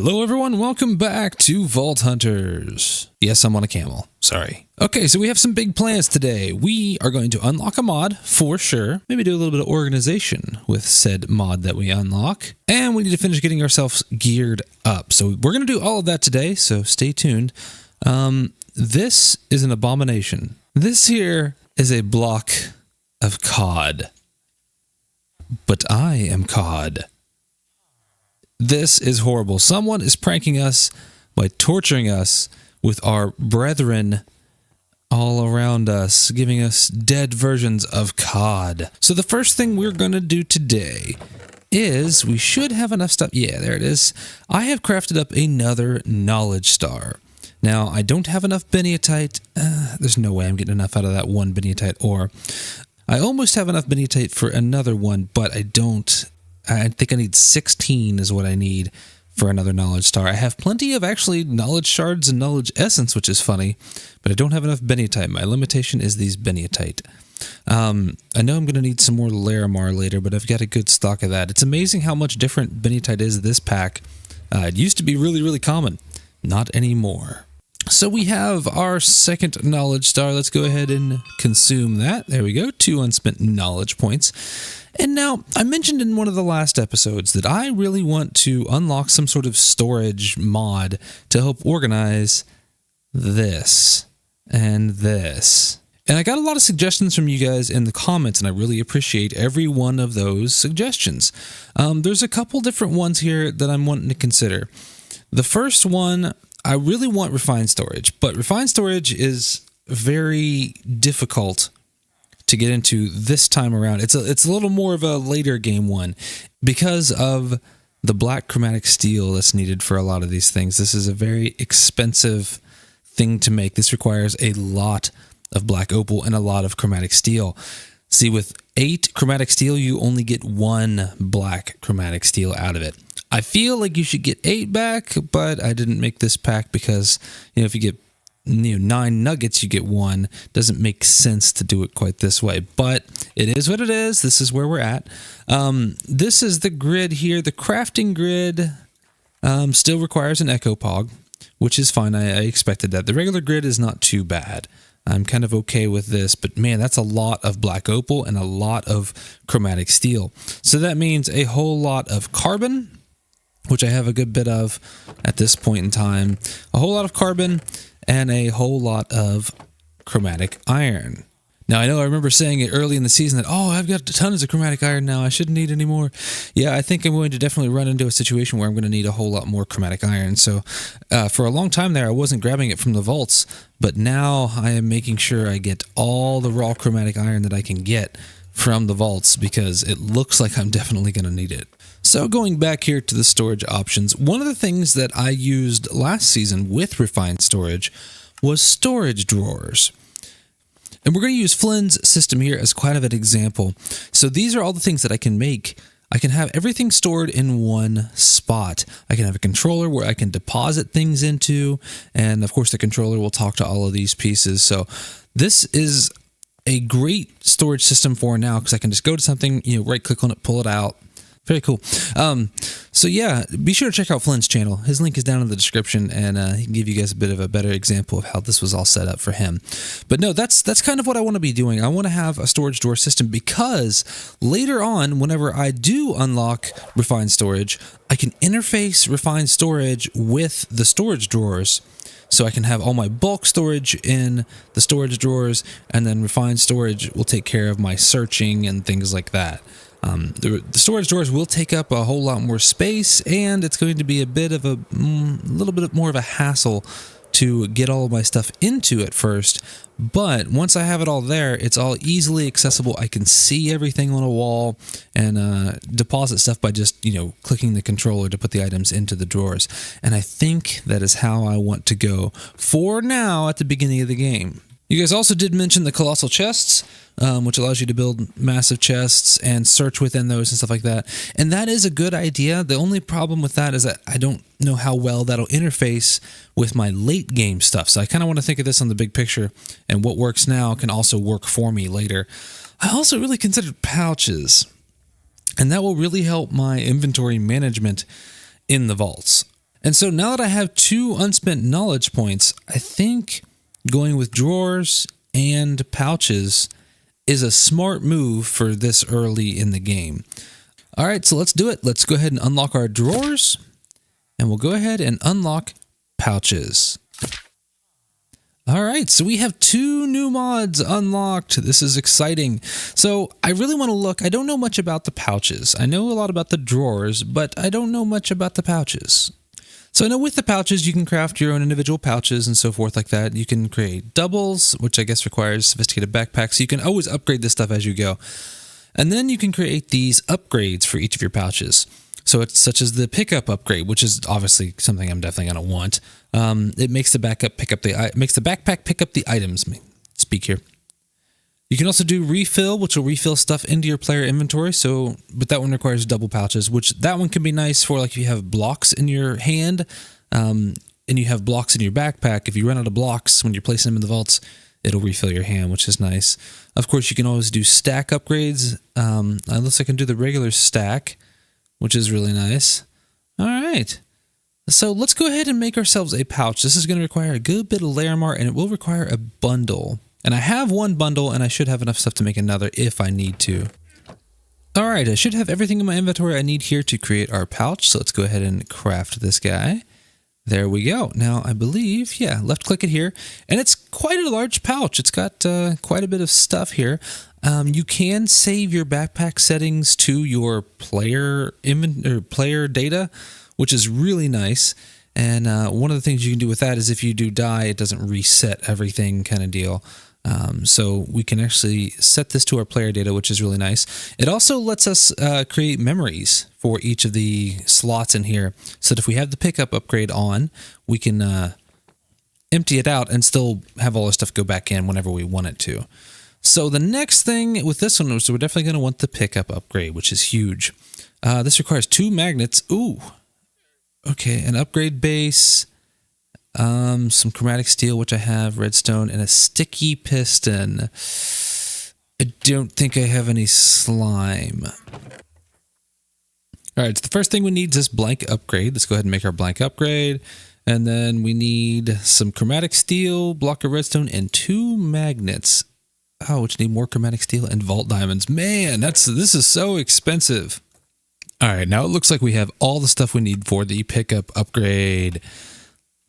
Hello everyone, welcome back to Vault Hunters. Yes, I'm on a camel, sorry. Okay, so we have some big plans today. We are going to unlock a mod, for sure. Maybe do a little bit of organization with said mod that we unlock. And we need to finish getting ourselves geared up. So we're going to do all of that today, so stay tuned. This is an abomination. This here is a block of cod. But I am cod. This is horrible. Someone is pranking us by torturing us with our brethren all around us, giving us dead versions of cod. So the first thing we're going to do today is we should have enough stuff. Yeah, there it is. I have crafted up another knowledge star. Now, I don't have enough beniatite. There's no way I'm getting enough out of that one beniatite ore. I almost have enough beniatite for another one, but I don't. I think I need 16 is what I need for another knowledge star. I have plenty of actually knowledge shards and knowledge essence, which is funny, but I don't have enough beniatite. My limitation is these beniatite. I know I'm going to need some more Larimar later, but I've got a good stock of that. It's amazing how much different beniatite is this pack. It used to be really, really common. Not anymore. So we have our second knowledge star. Let's go ahead and consume that. There we go. 2 unspent knowledge points. And now, I mentioned in one of the last episodes that I really want to unlock some sort of storage mod to help organize this and this. And I got a lot of suggestions from you guys in the comments, and I really appreciate every one of those suggestions. There's a couple different ones here that I'm wanting to consider. The first one, I really want refined storage, but refined storage is very difficult to get into this time around. It's a little more of a later game one because of the black chromatic steel that's needed for a lot of these things. This is a very expensive thing to make. This requires a lot of black opal and a lot of chromatic steel. See, with 8 chromatic steel, you only get 1 black chromatic steel out of it. I feel like you should get 8 back, but I didn't make this pack because, if you get 9 nuggets, you get 1. Doesn't make sense to do it quite this way, but it is what it is. This is where we're at. This is the grid here. The crafting grid still requires an echo pog, which is fine. I expected that. The regular grid is not too bad. I'm kind of okay with this, but man, that's a lot of black opal and a lot of chromatic steel. So that means a whole lot of carbon, which I have a good bit of at this point in time. A whole lot of carbon and a whole lot of chromatic iron. Now, I know I remember saying it early in the season that, I've got tons of chromatic iron now, I shouldn't need any more. Yeah, I think I'm going to definitely run into a situation where I'm going to need a whole lot more chromatic iron. So for a long time there, I wasn't grabbing it from the vaults, but now I am making sure I get all the raw chromatic iron that I can get from the vaults because it looks like I'm definitely going to need it. So going back here to the storage options, one of the things that I used last season with refined storage was storage drawers. And we're going to use Flynn's system here as kind of an example. So these are all the things that I can make. I can have everything stored in one spot. I can have a controller where I can deposit things into, and of course the controller will talk to all of these pieces. So this is a great storage system for now because I can just go to something, right click on it, pull it out. Very cool. So yeah, be sure to check out Flynn's channel. His link is down in the description, and he can give you guys a bit of a better example of how this was all set up for him. But no, that's kind of what I want to be doing. I want to have a storage drawer system because later on, whenever I do unlock refined storage, I can interface refined storage with the storage drawers. So I can have all my bulk storage in the storage drawers, and then refined storage will take care of my searching and things like that. The storage drawers will take up a whole lot more space, and it's going to be a little bit more of a hassle to get all of my stuff into at first. But once I have it all there, it's all easily accessible. I can see everything on a wall and deposit stuff by just, clicking the controller to put the items into the drawers. And I think that is how I want to go for now at the beginning of the game. You guys also did mention the colossal chests, which allows you to build massive chests and search within those and stuff like that. And that is a good idea. The only problem with that is that I don't know how well that'll interface with my late game stuff. So I kind of want to think of this on the big picture, and what works now can also work for me later. I also really considered pouches, and that will really help my inventory management in the vaults. And so now that I have 2 unspent knowledge points, I think going with drawers and pouches is a smart move for this early in the game. All right, so let's do it. Let's go ahead and unlock our drawers, and we'll go ahead and unlock pouches. All right, so we have 2 new mods unlocked. This is exciting. So I really want to look. I don't know much about the pouches. I know a lot about the drawers, but I don't know much about the pouches. So I know with the pouches, you can craft your own individual pouches and so forth like that. You can create doubles, which I guess requires sophisticated backpacks. So you can always upgrade this stuff as you go. And then you can create these upgrades for each of your pouches. So it's such as the pickup upgrade, which is obviously something I'm definitely going to want. It makes the backpack pick up the items. Speak here. You can also do refill, which will refill stuff into your player inventory. But that one requires double pouches, which that one can be nice for like if you have blocks in your hand, and you have blocks in your backpack. If you run out of blocks when you're placing them in the vaults, it'll refill your hand, which is nice. Of course, you can always do stack upgrades. Unless I can do the regular stack, which is really nice. All right. So let's go ahead and make ourselves a pouch. This is going to require a good bit of Laramar, and it will require a bundle. And I have 1 bundle, and I should have enough stuff to make another if I need to. All right, I should have everything in my inventory I need here to create our pouch. So let's go ahead and craft this guy. There we go. Now, I believe, yeah, left click it here. And it's quite a large pouch. It's got quite a bit of stuff here. You can save your backpack settings to your player data, which is really nice. And one of the things you can do with that is if you do die, it doesn't reset everything kind of deal. So we can actually set this to our player data, which is really nice. It also lets us create memories for each of the slots in here, so that if we have the pickup upgrade on, we can empty it out and still have all our stuff go back in whenever we want it to. So the next thing with this one is we're definitely going to want the pickup upgrade, which is huge. This requires 2 magnets. Ooh. Okay, an upgrade base, some chromatic steel, which I have, redstone, and a sticky piston. I don't think I have any slime. All right, so the first thing we need is this blank upgrade. Let's go ahead and make our blank upgrade. And then we need some chromatic steel, block of redstone, and 2 magnets. Oh, which need more chromatic steel and vault diamonds. Man, this is so expensive. All right, now it looks like we have all the stuff we need for the pickup upgrade.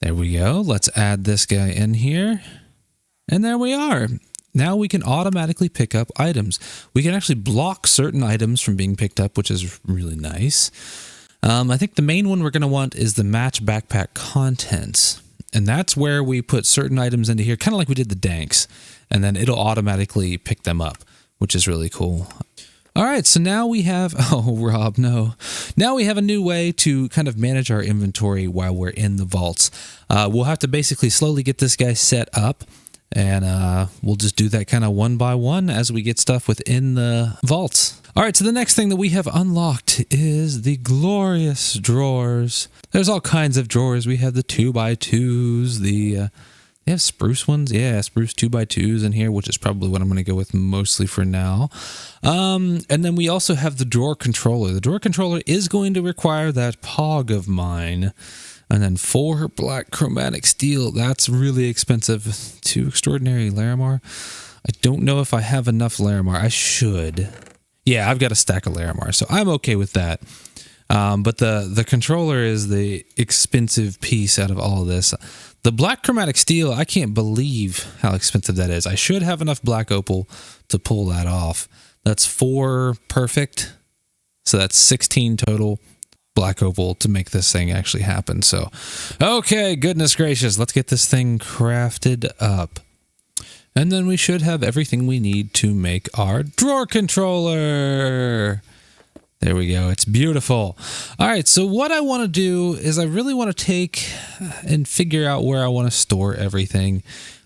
There we go. Let's add this guy in here. And there we are. Now we can automatically pick up items. We can actually block certain items from being picked up, which is really nice. I think the main one we're going to want is the match backpack contents. And that's where we put certain items into here, kind of like we did the danks. And then it'll automatically pick them up, which is really cool. All right, so now we have, oh, Rob, no. Now we have a new way to kind of manage our inventory while we're in the vaults. We'll have to basically slowly get this guy set up, and we'll just do that kind of one by one as we get stuff within the vaults. All right, so the next thing that we have unlocked is the glorious drawers. There's all kinds of drawers. We have the 2x2s, they have spruce ones. Yeah, spruce 2x2s in here, which is probably what I'm going to go with mostly for now. And then we also have the drawer controller. The drawer controller is going to require that pog of mine. And then 4 black chromatic steel. That's really expensive. 2 extraordinary Laramar. I don't know if I have enough Laramar. I should. Yeah, I've got a stack of Laramar, so I'm okay with that. But the controller is the expensive piece out of all of this. The black chromatic steel, I can't believe how expensive that is. I should have enough black opal to pull that off. That's 4 perfect. So that's 16 total black opal to make this thing actually happen. So, okay, goodness gracious. Let's get this thing crafted up. And then we should have everything we need to make our drawer controller. There we go. It's beautiful. All right. So what I want to do is I really want to take and figure out where I want to store everything.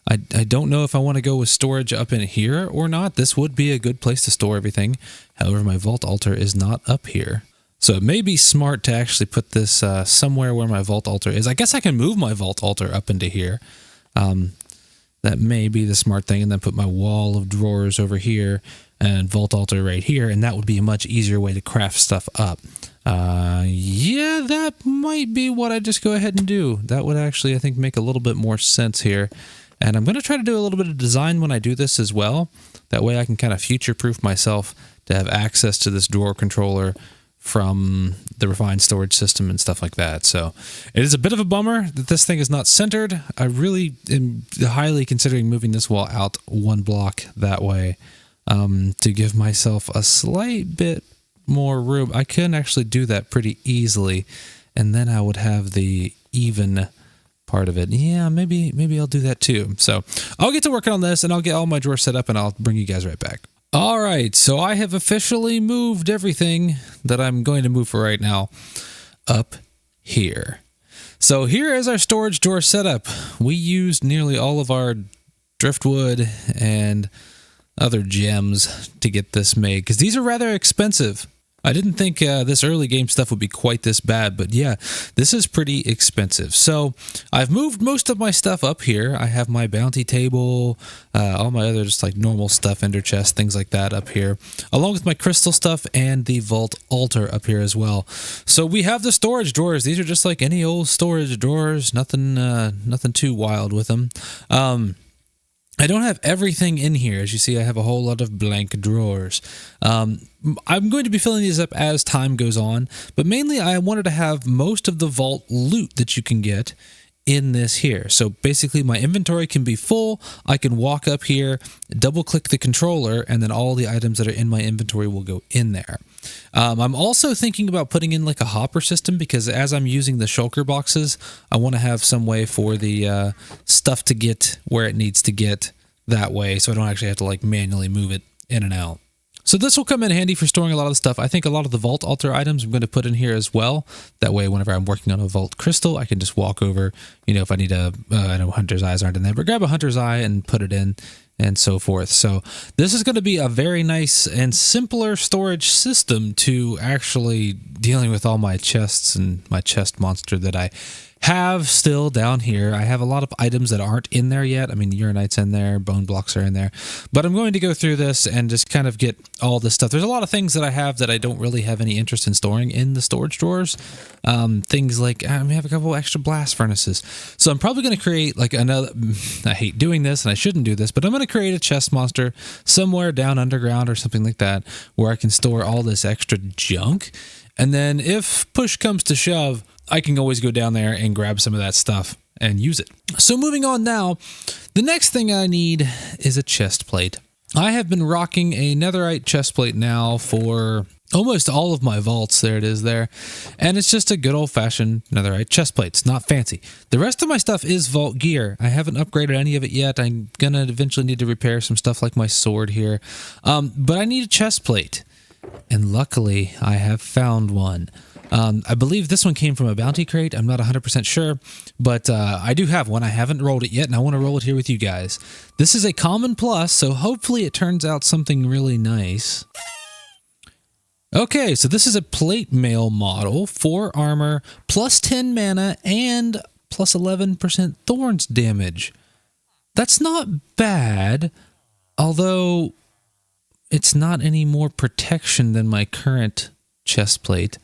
I don't know if I want to go with storage up in here or not. This would be a good place to store everything. However, my vault altar is not up here. So it may be smart to actually put this somewhere where my vault altar is. I guess I can move my vault altar up into here. That may be the smart thing. And then put my wall of drawers over here and vault altar right here, and that would be a much easier way to craft stuff up. Yeah, that might be what I just go ahead and do. That would actually, I think, make a little bit more sense here. And I'm going to try to do a little bit of design when I do this as well. That way I can kind of future-proof myself to have access to this drawer controller from the refined storage system and stuff like that. So it is a bit of a bummer that this thing is not centered. I really am highly considering moving this wall out one block that way to give myself a slight bit more room. I can actually do that pretty easily, and then I would have the even part of it. Yeah, maybe I'll do that too. So I'll get to working on this, and I'll get all my drawers set up, and I'll bring you guys right back. All right, so I have officially moved everything that I'm going to move for right now up here. So here is our storage drawer setup. We used nearly all of our driftwood and other gems to get this made, because these are rather expensive. I didn't think this early game stuff would be quite this bad, but yeah, this is pretty expensive. So I've moved most of my stuff up here. I have my bounty table, all my other just like normal stuff, ender chest, things like that up here, along with my crystal stuff and the vault altar up here as well. So we have the storage drawers. These are just like any old storage drawers, nothing too wild with them. I don't have everything in here. As you see, I have a whole lot of blank drawers. I'm going to be filling these up as time goes on, but mainly I wanted to have most of the vault loot that you can get in this here. So basically my inventory can be full. I can walk up here, double click the controller, and then all the items that are in my inventory will go in there. I'm also thinking about putting in like a hopper system, because as I'm using the shulker boxes, I want to have some way for the stuff to get where it needs to get that way, so I don't actually have to like manually move it in and out. So this will come in handy for storing a lot of the stuff. I think a lot of the vault altar items I'm going to put in here as well. That way, whenever I'm working on a vault crystal, I can just walk over, you know, if I need a, I know hunter's eyes aren't in there, but grab a hunter's eye and put it in and so forth. So this is going to be a very nice and simpler storage system to actually dealing with all my chests and my chest monster that I have still down here. I have a lot of items that aren't in there yet. I mean, uranite's in there, bone blocks are in there, but I'm going to go through this and just kind of get all this stuff. There's a lot of things that I have that I don't really have any interest in storing in the storage drawers. Things like, I have a couple extra blast furnaces. So I'm probably going to create like another, I hate doing this and I shouldn't do this, but I'm going to create a chest monster somewhere down underground or something like that, where I can store all this extra junk. And then if push comes to shove, I can always go down there and grab some of that stuff and use it. So moving on now, the next thing I need is a chest plate. I have been rocking a netherite chest plate now for almost all of my vaults. There it is there. And it's just a good old-fashioned netherite chest plate. It's not fancy. The rest of my stuff is vault gear. I haven't upgraded any of it yet. I'm going to eventually need to repair some stuff like my sword here. But I need a chest plate. And luckily, I have found one. I believe this one came from a bounty crate. I'm not 100% sure, but I do have one. I haven't rolled it yet, and I want to roll it here with you guys. This is a common plus, so hopefully it turns out something really nice. Okay, so this is a plate mail model, 4 armor, plus 10 mana, and plus 11% thorns damage. That's not bad, although it's not any more protection than my current chest plate.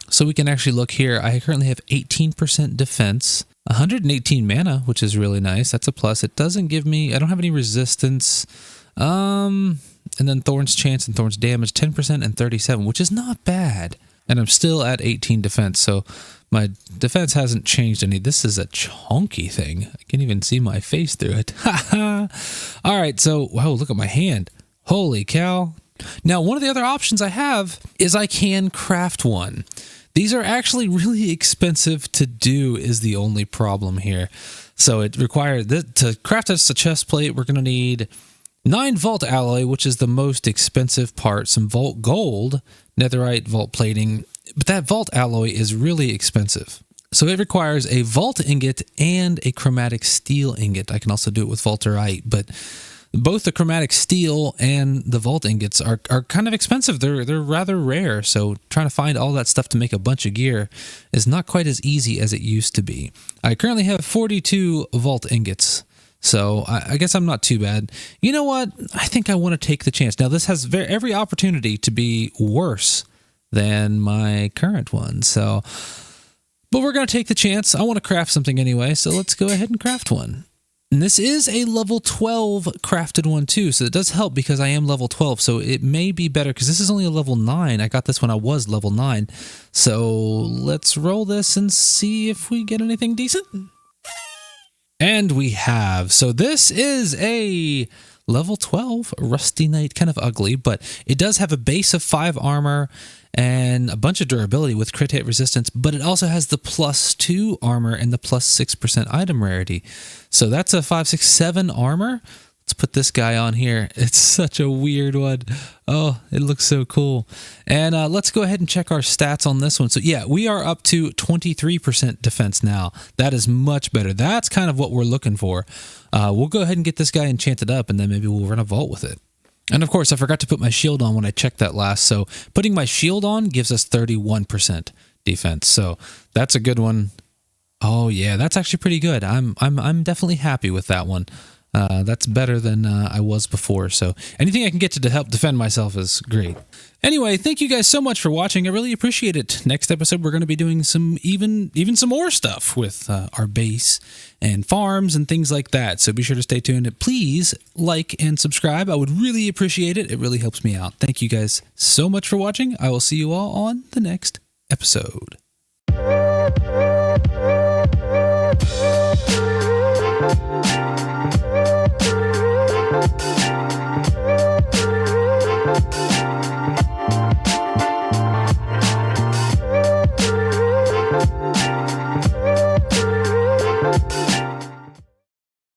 So we can actually look here. I currently have 18% defense, 118 mana, which is really nice. That's a plus. It doesn't give me, I don't have any resistance. And then Thorns chance and Thorns damage, 10% and 37, which is not bad. And I'm still at 18 defense, so my defense hasn't changed any. This is a chunky thing. I can't even see my face through it. All right, so, wow, look at my hand. Holy cow. Now, one of the other options I have is I can craft one. These are actually really expensive to do is the only problem here. So it requires, to craft us a chest plate, we're going to need 9 vault alloy, which is the most expensive part, some vault gold, netherite vault plating, but that vault alloy is really expensive. So it requires a vault ingot and a chromatic steel ingot. I can also do it with vaulterite, but both the chromatic steel and the vault ingots are kind of expensive. They're rather rare, so trying to find all that stuff to make a bunch of gear is not quite as easy as it used to be. I currently have 42 vault ingots, so I guess I'm not too bad. You know what? I think I want to take the chance. Now, this has every opportunity to be worse than my current one. So, but we're going to take the chance. I want to craft something anyway, so let's go ahead and craft one. And this is a level 12 crafted one too, so it does help because I am level 12, so it may be better because this is only a level 9. I got this when I was level 9. So let's roll this and see if we get anything decent. And we have. So this is a level 12 Rusty Knight, kind of ugly, but it does have a base of 5 armor and a bunch of durability with crit hit resistance, but it also has the +2 armor and the +6% item rarity. So that's a 5, 6, 7 armor. Let's put this guy on here. It's such a weird one. Oh, it looks so cool. And let's go ahead and check our stats on this one. So yeah, we are up to 23% defense now. That is much better. That's kind of what we're looking for. We'll go ahead and get this guy enchanted up, and then maybe we'll run a vault with it. And of course, I forgot to put my shield on when I checked that last. So putting my shield on gives us 31% defense. So that's a good one. Oh yeah, that's actually pretty good. I'm definitely happy with that one. That's better than I was before. So anything I can get to help defend myself is great. Anyway, thank you guys so much for watching. I really appreciate it. Next episode, we're going to be doing some even some more stuff with our base and farms and things like that. So be sure to stay tuned. Please like and subscribe. I would really appreciate it. It really helps me out. Thank you guys so much for watching. I will see you all on the next episode.